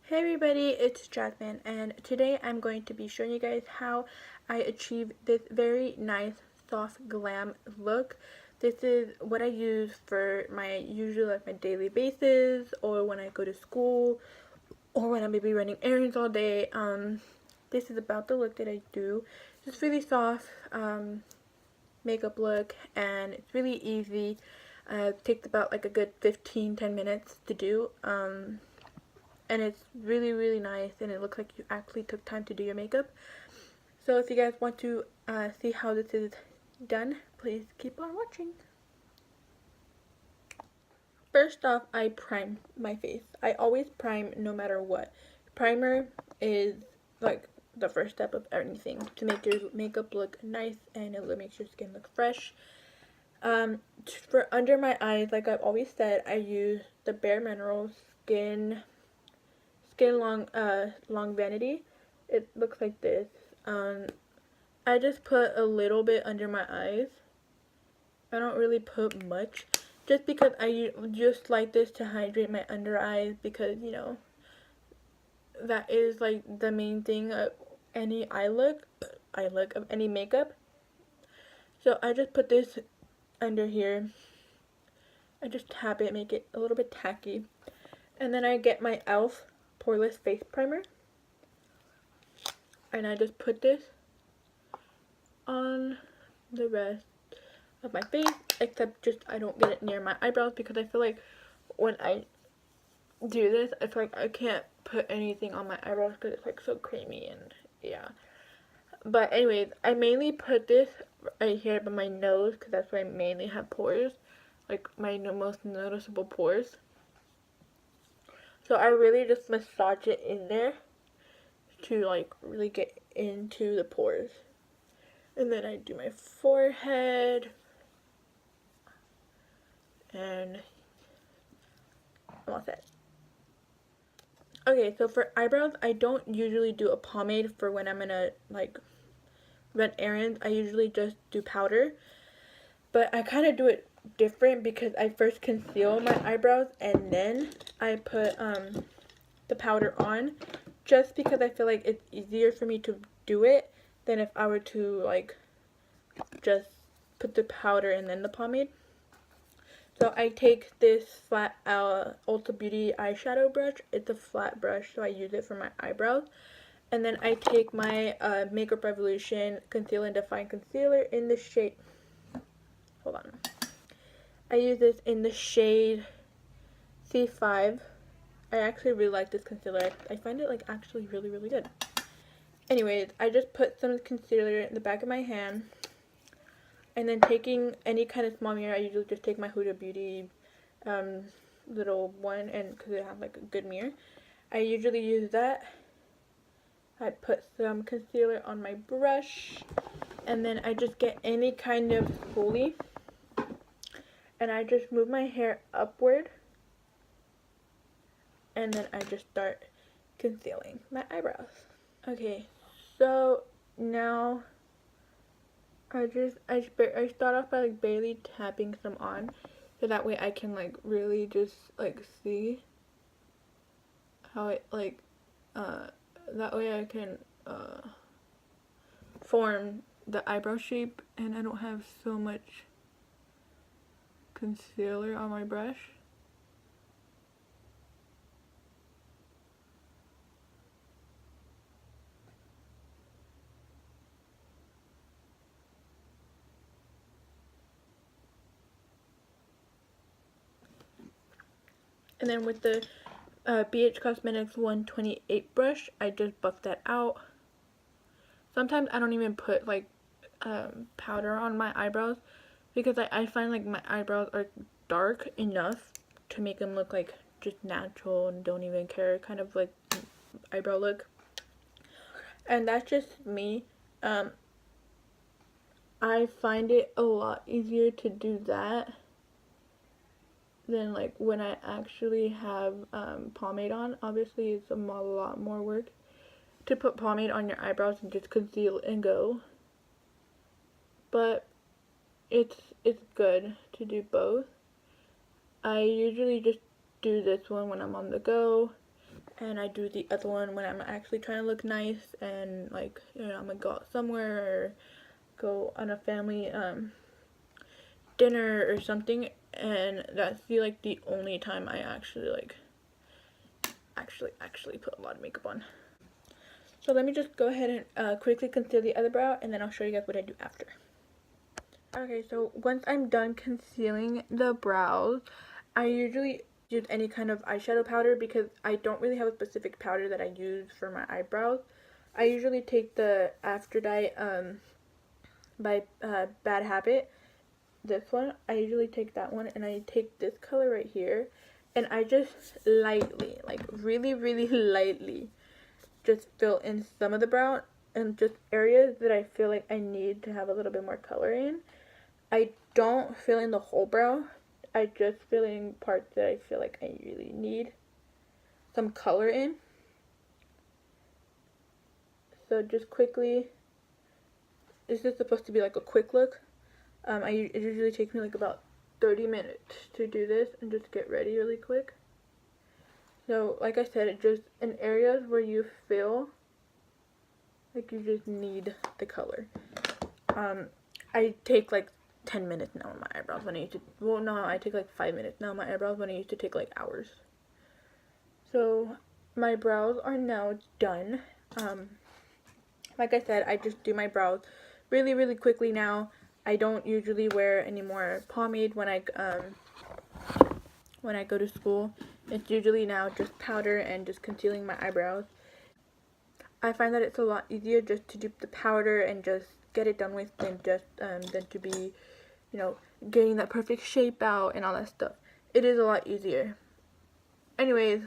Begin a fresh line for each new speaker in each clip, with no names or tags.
Hey everybody, it's Jasmine, and today I'm going to be showing you guys how I achieve this very nice soft glam look. This is what I use for my usual, my daily basis, or when I go to school, or when I'm maybe running errands all day. This is about the look that I do. It's really soft makeup look, and it's really easy. It takes about like a good 10 minutes to do. And it's really nice, and it looks like you actually took time to do your makeup. So if you guys want to see how this is done, please keep on watching. First off, I prime my face. I always prime no matter what. Primer is like the first step of anything to make your makeup look nice, and it makes your skin look fresh. For under my eyes, like I've always said, I use the Bare Minerals Skin Long Vanity. It looks like this. I just put a little bit under my eyes. I don't really put much, just because I just like this to hydrate my under eyes, because you know that is like the main thing of any look of any makeup. So I just put this under here. I just tap it, make it a little bit tacky, and then I get my e.l.f. Poreless Face Primer. And I just put this on the rest of my face, except just I don't get it near my eyebrows, because I feel like when I do this, I feel like I can't put anything on my eyebrows because it's like so creamy, and yeah. But anyways, I mainly put this right here by my nose, because that's where I mainly have pores, like my most noticeable pores. So I really just massage it in there to like really get into the pores. And then I do my forehead, and I'm all set. Okay, so for eyebrows, I don't usually do a pomade for when I'm gonna like run errands. I usually just do powder, but I kind of do it different, because I first conceal my eyebrows and then I put the powder on, just because I feel like it's easier for me to do it than if I were to like just put the powder and then the pomade. So I take this flat Ulta Beauty eyeshadow brush. It's a flat brush, so I use it for my eyebrows. And then I take my Makeup Revolution Conceal and Define Concealer in the shade, hold on. I use this in the shade C5. I actually really like this concealer. I find it like actually really good. Anyways, I just put some concealer in the back of my hand. And then taking any kind of small mirror, I usually just take my Huda Beauty little one, and because it has like a good mirror, I usually use that. I put some concealer on my brush, and then I just get any kind of spoolie, and I just move my hair upward, and then I just start concealing my eyebrows. Okay, so now I start off by like barely tapping some on, so that way I can like really just like see how it like that way I can form the eyebrow shape, and I don't have so much concealer on my brush. And then with the BH Cosmetics 128 brush, I just buff that out. Sometimes I don't even put like powder on my eyebrows, because I find like my eyebrows are dark enough to make them look like just natural and don't even care kind of like eyebrow look. And that's just me. I find it a lot easier to do that than like when I actually have pomade on. Obviously it's a lot more work to put pomade on your eyebrows and just conceal and go, but it's good to do both. I usually just do this one when I'm on the go, and I do the other one when I'm actually trying to look nice and like, you know, I'm gonna go out somewhere or go on a family dinner or something, and that's the only time I actually actually put a lot of makeup on. So let me just go ahead and quickly conceal the other brow, and then I'll show you guys what I do after. Okay, so once I'm done concealing the brows, I usually use any kind of eyeshadow powder because I don't really have a specific powder that I use for my eyebrows. I usually take the Afterday by Bad Habit. This one, I usually take that one, and I take this color right here, and I just lightly, like really lightly, just fill in some of the brown and just areas that I feel like I need to have a little bit more color in. I don't fill in the whole brow. I just fill in parts that I feel like I really need some color in. So just quickly, this is supposed to be like a quick look. It usually takes me like about 30 minutes to do this and just get ready really quick. So like I said, it just in areas where you feel like you just need the color. I take like 10 minutes now on my eyebrows when I used to, well no, I take like 5 minutes now on my eyebrows when I used to take like hours. So my brows are now done. Like I said, I just do my brows really quickly now. I don't usually wear any more pomade when I go to school. It's usually now just powder and just concealing my eyebrows. I find that it's a lot easier just to do the powder and just get it done with than to be, you know, getting that perfect shape out and all that stuff. It is a lot easier. Anyways,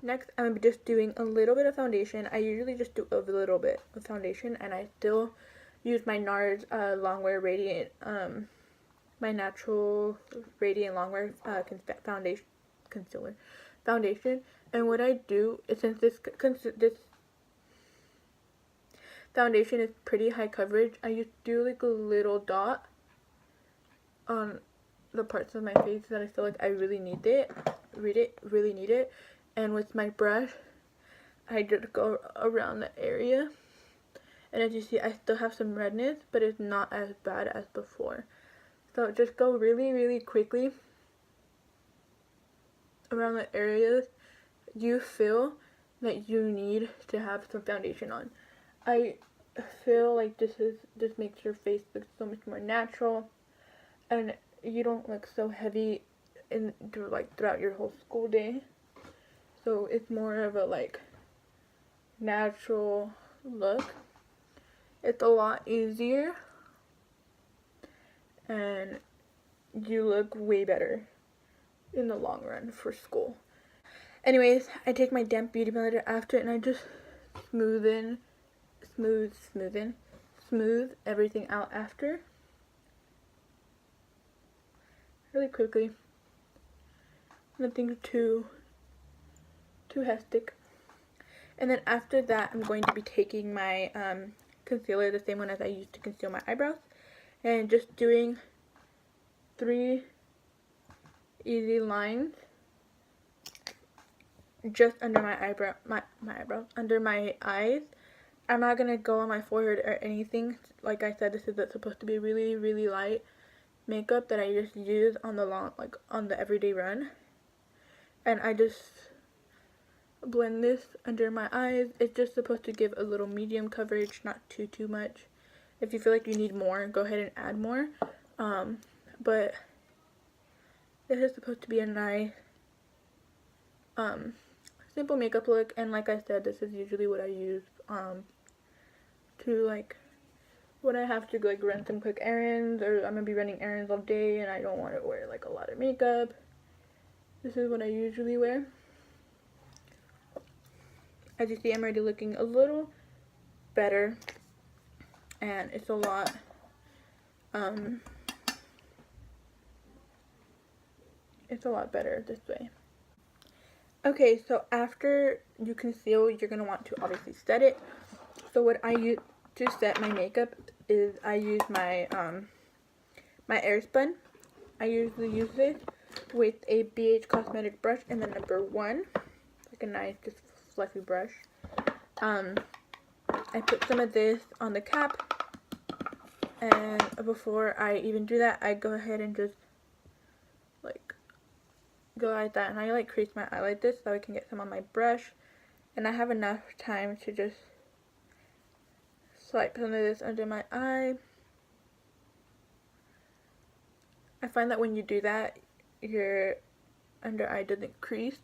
next I'm gonna be just doing a little bit of foundation. I usually just do a little bit of foundation, and I still use my NARS Longwear Radiant, my natural Radiant Longwear foundation. And what I do is, since this foundation is pretty high coverage, I just do like a little dot on the parts of my face that I feel like I really need it, really need it. And with my brush, I just go around the area. And as you see, I still have some redness, but it's not as bad as before. So just go really quickly around the areas you feel that you need to have some foundation on. I feel like this makes your face look so much more natural, and you don't look so heavy throughout your whole school day. So it's more of a like natural look. It's a lot easier, and you look way better in the long run for school. Anyways, I take my damp beauty blender after, and I just smooth everything out after really quickly. Nothing too hectic. And then after that, I'm going to be taking my concealer, the same one as I used to conceal my eyebrows, and just doing 3 easy lines just under my eyebrows, under my eyes. I'm not gonna go on my forehead or anything. Like I said, this is supposed to be really light makeup that I just use on the everyday run, and I just blend this under my eyes. It's just supposed to give a little medium coverage, not too much. If you feel like you need more, go ahead and add more. But this is supposed to be a nice simple makeup look, and like I said, this is usually what I use to when I have to go run some quick errands, or I'm gonna be running errands all day and I don't want to wear a lot of makeup. This is what I usually wear. As you see, I'm already looking a little better, and it's a lot better this way. Okay, so after you conceal, you're going to want to obviously set it. So what I use to set my makeup is I use my my Airspun. I usually use this with a BH Cosmetic brush and the number 1. like a nice, just fluffy brush. I put some of this on the cap, and before I even do that, I go ahead and just like go like that, and I like crease my eye like this so I can get some on my brush, and I have enough time to just swipe some of this under my eye. I find that when you do that, your under eye doesn't crease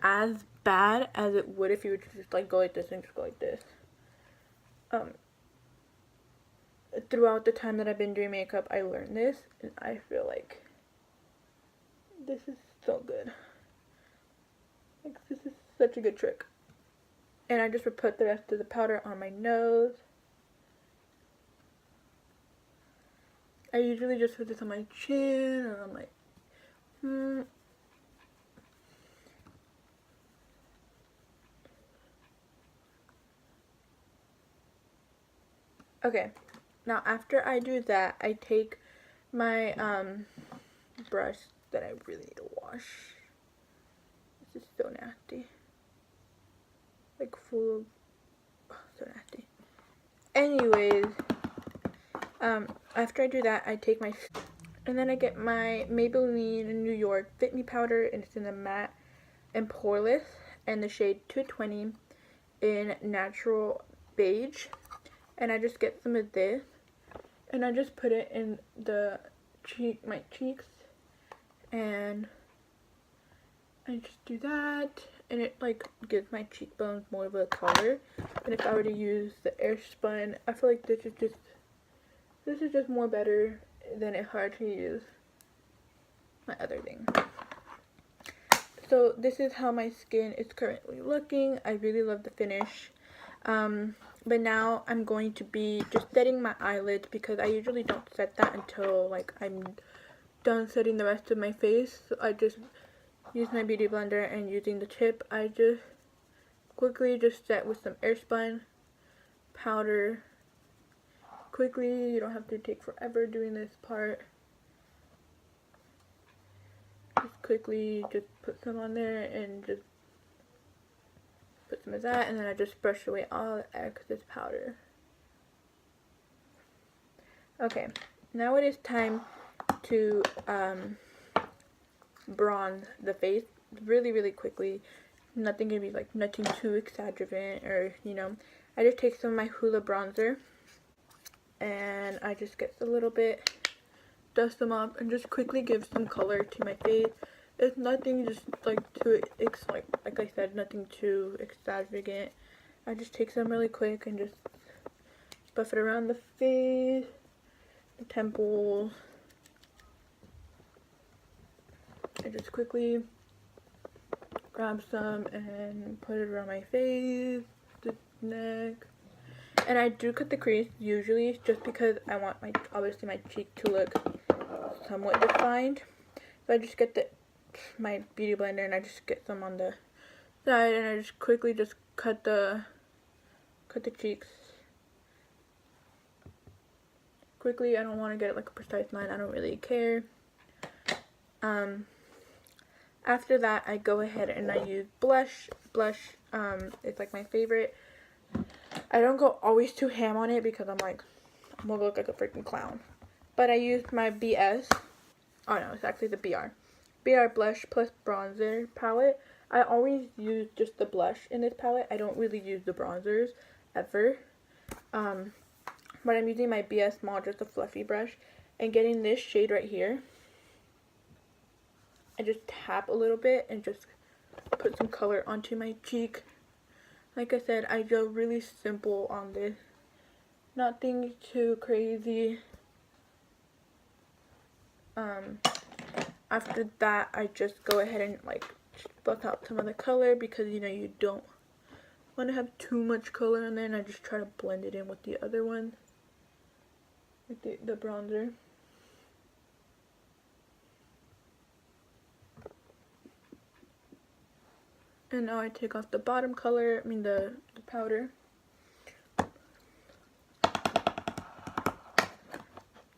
as bad as it would if you were to just like go like this and just go like this. Throughout the time that I've been doing makeup, I learned this, and I feel like this is so good. Like, this is such a good trick. And I just would put the rest of the powder on my nose. I usually just put this on my chin, and I'm like, Okay, now after I do that, I take my brush that I really need to wash. This is so nasty. Like full of, oh, so nasty. Anyways, after I do that, I take my, and then I get my Maybelline New York Fit Me powder, and it's in the matte and poreless, and the shade 220 in natural beige. And I just get some of this, and I just put it in the my cheeks, and I just do that, and it like gives my cheekbones more of a color. And if I were to use the Airspun, I feel like this is just more better than if I were to use my other thing. So this is how my skin is currently looking. I really love the finish. But now I'm going to be just setting my eyelids, because I usually don't set that until like I'm done setting the rest of my face. So I just use my beauty blender, and using the tip, I just quickly just set with some Airspun powder. Quickly, you don't have to take forever doing this part. Just quickly just put some on there, and just put some of that, and then I just brush away all the excess powder. Okay, now it is time to bronze the face really, really quickly. Nothing gonna be like nothing too extravagant, or you know. I just take some of my Hoola bronzer, and I just get a little bit, dust them up, and just quickly give some color to my face. It's nothing just like too like I said, nothing too extravagant. I just take some really quick and just buff it around the face, the temples. I just quickly grab some and put it around my face, the neck. And I do cut the crease usually just because I want obviously my cheek to look somewhat defined. So I just get my beauty blender, and I just get some on the side, and I just quickly just cut the cheeks quickly. I don't want to get it like a precise line. I don't really care. After that, I go ahead and I use blush. It's like my favorite. I don't go always too ham on it, because I'm like, I'm gonna look like a freaking clown. But I used my BS. Oh no, it's actually the BR Blush Plus Bronzer palette. I always use just the blush in this palette. I don't really use the bronzers ever. But I'm using my BS Small, just a fluffy brush, and getting this shade right here. I just tap a little bit and just put some color onto my cheek. Like I said, I go really simple on this. Nothing too crazy. After that, I just go ahead and like buff out some of the color, because you know you don't want to have too much color in there, and I just try to blend it in with the other one, with the bronzer. And now I take off the bottom color, the powder.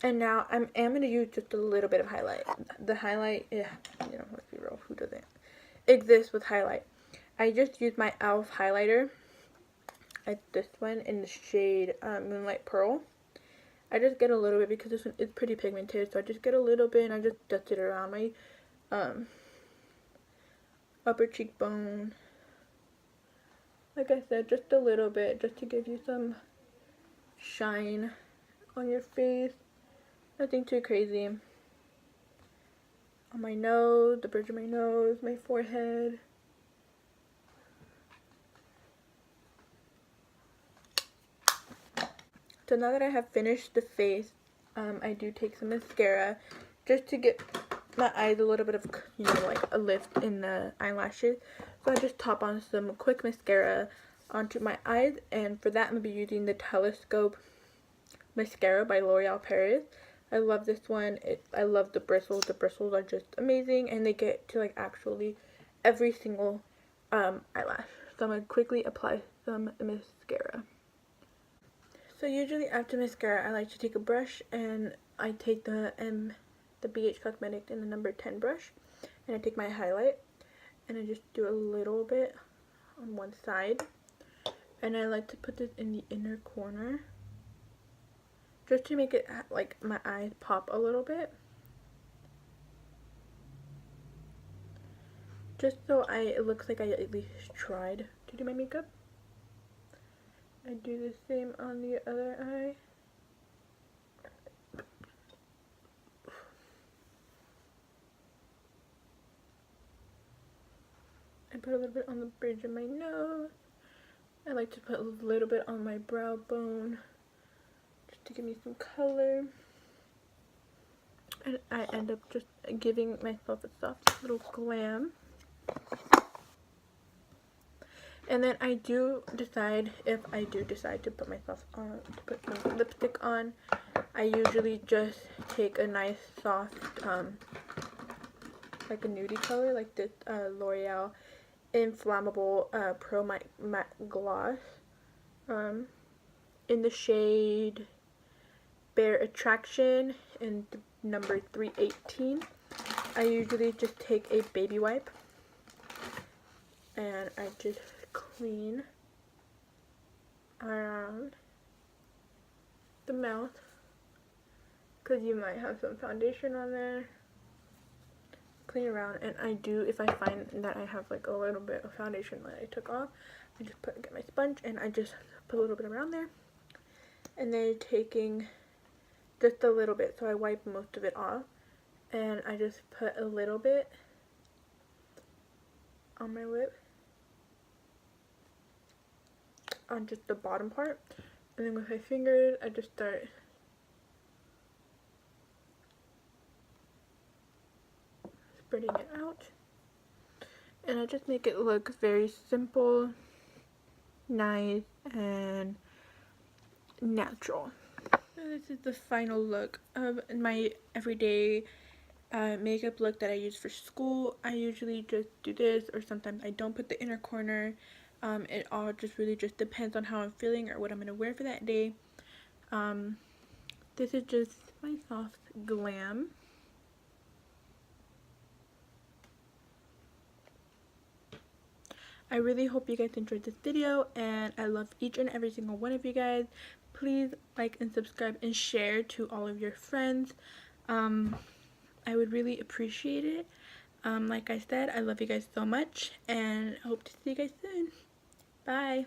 And now I am going to use just a little bit of highlight. The highlight, yeah, you know, let's be real, who doesn't exist with highlight? I just used my e.l.f. highlighter. It's this one in the shade Moonlight Pearl. I just get a little bit because this one is pretty pigmented, so I just get a little bit and I just dust it around my upper cheekbone. Like I said, just a little bit, just to give you some shine on your face. Nothing too crazy. On my nose, the bridge of my nose, my forehead. So now that I have finished the face, I do take some mascara just to get my eyes a little bit of, you know, like a lift in the eyelashes. So I just top on some quick mascara onto my eyes, and for that I'm going to be using the Telescope mascara by L'Oreal Paris. I love this one. I love the bristles. The bristles are just amazing, and they get to like actually every single eyelash. So I'm going to quickly apply some mascara. So usually after mascara, I like to take a brush, and I take the BH Cosmetics in the number 10 brush, and I take my highlight, and I just do a little bit on one side, and I like to put this in the inner corner, just to make it like my eyes pop a little bit, just so it looks like I at least tried to do my makeup. I do the same on the other eye. I put a little bit on the bridge of my nose. I like to put a little bit on my brow bone just to give me some color. And I end up just giving myself a soft little glam. And then I do decide, if I do decide to put myself on, to put some lipstick on, I usually just take a nice soft, like a nudie color, like this L'Oreal Inflammable Pro Matte Gloss, in the shade Bare Attraction in the number 318. I usually just take a baby wipe and I just clean around the mouth, because you might have some foundation on there. Clean around, and I do, if I find that I have like a little bit of foundation that I took off, I just get my sponge and I just put a little bit around there, and then taking just a little bit, so I wipe most of it off, and I just put a little bit on my lip, on just the bottom part, and then with my fingers I just start spreading it out, and I just make it look very simple, nice, and natural. So this is the final look of my everyday makeup look that I use for school. I usually just do this, or sometimes I don't put the inner corner. It all just really just depends on how I'm feeling or what I'm going to wear for that day. This is just my soft glam. I really hope you guys enjoyed this video, and I love each and every single one of you guys. Please like and subscribe and share to all of your friends. I would really appreciate it. Like I said, I love you guys so much, and I hope to see you guys soon. Bye.